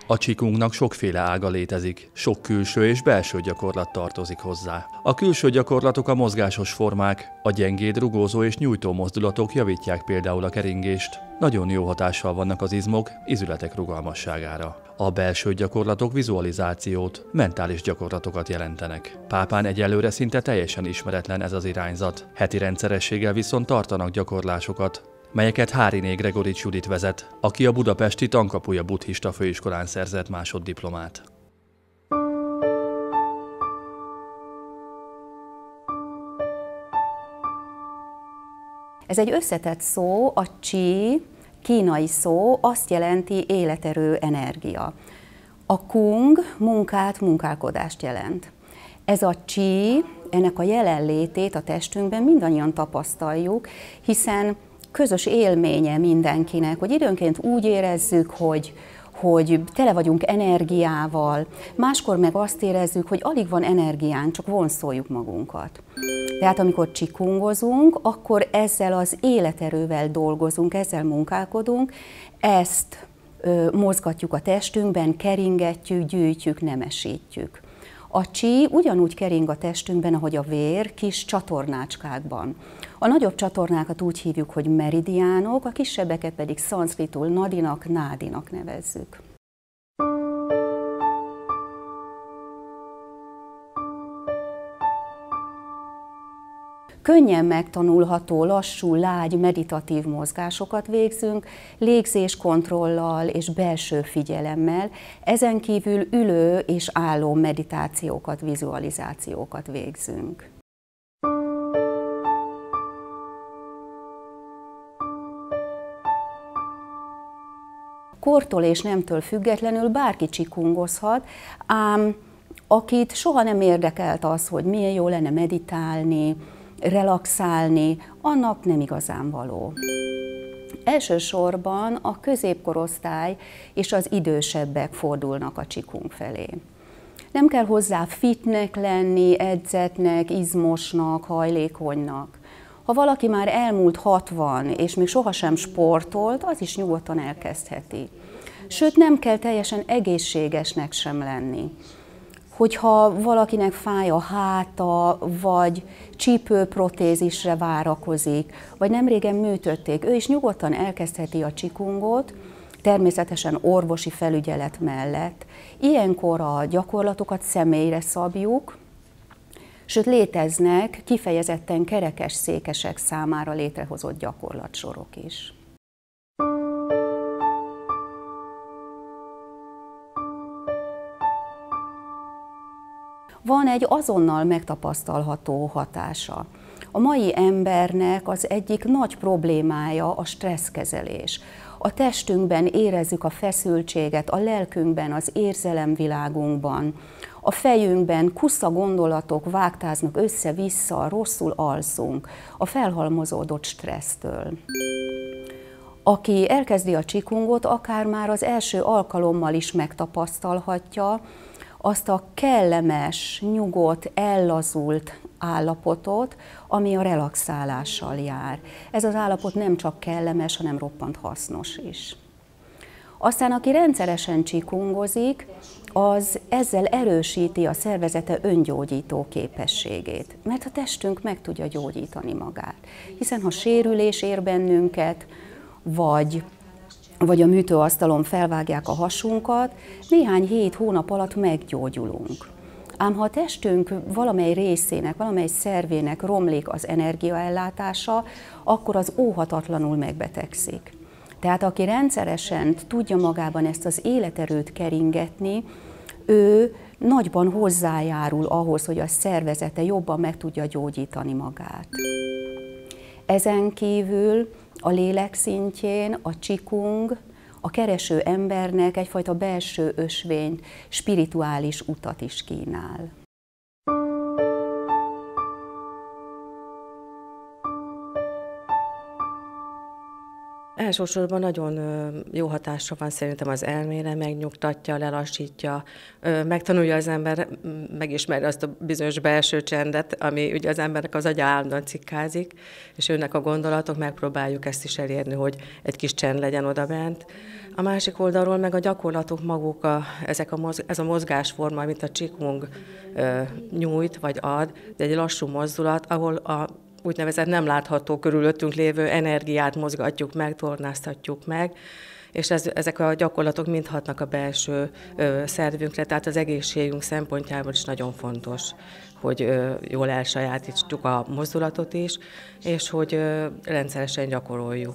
A Qigongnak sokféle ága létezik, sok külső és belső gyakorlat tartozik hozzá. A külső gyakorlatok a mozgásos formák, a gyengéd, rugózó és nyújtó mozdulatok javítják például a keringést, nagyon jó hatással vannak az izmok, izületek rugalmasságára. A belső gyakorlatok vizualizációt, mentális gyakorlatokat jelentenek. Pápán egyelőre szinte teljesen ismeretlen ez az irányzat, heti rendszerességgel viszont tartanak gyakorlásokat, melyeket Háriné Gregorics Judit vezet, aki a budapesti Tankapuja buddhista főiskolán szerzett másoddiplomát. Ez egy összetett szó, a Qi, kínai szó, azt jelenti életerő, energia. A Kung munkát, munkálkodást jelent. Ez a Qi, ennek a jelenlétét a testünkben mindannyian tapasztaljuk, hiszen közös élménye mindenkinek, hogy időnként úgy érezzük, hogy tele vagyunk energiával, máskor meg azt érezzük, hogy alig van energiánk, csak vonszoljuk magunkat. Tehát amikor qigongozunk, akkor ezzel az életerővel dolgozunk, ezzel munkálkodunk, ezt mozgatjuk a testünkben, keringetjük, gyűjtjük, nemesítjük. A Qi ugyanúgy kering a testünkben, ahogy a vér, kis csatornácskákban. A nagyobb csatornákat úgy hívjuk, hogy meridiánok, a kisebbeket pedig szanszkritul nadinak, nádinak nevezzük. Könnyen megtanulható, lassú, lágy, meditatív mozgásokat végzünk, légzéskontrollal és belső figyelemmel, ezen kívül ülő és álló meditációkat, vizualizációkat végzünk. Kortól és nemtől függetlenül bárki qigongozhat, ám akit soha nem érdekelt az, hogy milyen jó lenne meditálni, relaxálni, annak nem igazán való. Elsősorban a középkorosztály és az idősebbek fordulnak a qigong felé. Nem kell hozzá fitnek lenni, edzetnek, izmosnak, hajlékonynak. Ha valaki már elmúlt 60 és még sohasem sportolt, az is nyugodtan elkezdheti. Sőt, nem kell teljesen egészségesnek sem lenni. Hogyha valakinek fáj a háta, vagy csípőprotézisre várakozik, vagy nemrégen műtötték, ő is nyugodtan elkezdheti a qigongot, természetesen orvosi felügyelet mellett. Ilyenkor a gyakorlatokat személyre szabjuk, sőt léteznek kifejezetten kerekes székesek számára létrehozott gyakorlatsorok is. Van egy azonnal megtapasztalható hatása. A mai embernek az egyik nagy problémája a stresszkezelés. A testünkben érezzük a feszültséget, a lelkünkben, az érzelemvilágunkban, a fejünkben kusza gondolatok vágtáznak össze-vissza, rosszul alszunk a felhalmozódott stressztől. Aki elkezdi a qigongot, akár már az első alkalommal is megtapasztalhatja azt a kellemes, nyugodt, ellazult állapotot, ami a relaxálással jár. Ez az állapot nem csak kellemes, hanem roppant hasznos is. Aztán, aki rendszeresen qigongozik, az ezzel erősíti a szervezete öngyógyító képességét, mert a testünk meg tudja gyógyítani magát. Hiszen ha sérülés ér bennünket, vagy a műtőasztalon felvágják a hasunkat, néhány hét, hónap alatt meggyógyulunk. Ám ha a testünk valamely részének, valamely szervének romlik az energiaellátása, akkor az óhatatlanul megbetegszik. Tehát aki rendszeresen tudja magában ezt az életerőt keringetni, ő nagyban hozzájárul ahhoz, hogy a szervezete jobban meg tudja gyógyítani magát. Ezen kívül a lélek szintjén a qigong a kereső embernek egyfajta belső ösvényt, spirituális utat is kínál. Elsősorban nagyon jó hatásra van szerintem az elmére, megnyugtatja, lelassítja, megtanulja az ember, megismeri azt a bizonyos belső csendet, ami ugye az embernek az agya állandóan cikkázik, és jönnek a gondolatok, megpróbáljuk ezt is elérni, hogy egy kis csend legyen odabent. A másik oldalról meg a gyakorlatok maguk, ez a mozgásforma, amit a Qigong nyújt vagy ad, de egy lassú mozdulat, ahol a úgynevezett nem látható körülöttünk lévő energiát mozgatjuk meg, tornáztatjuk meg, és ezek a gyakorlatok mind hatnak a belső szervünkre, tehát az egészségünk szempontjából is nagyon fontos, hogy jól elsajátítsuk a mozdulatot is, és hogy rendszeresen gyakoroljuk.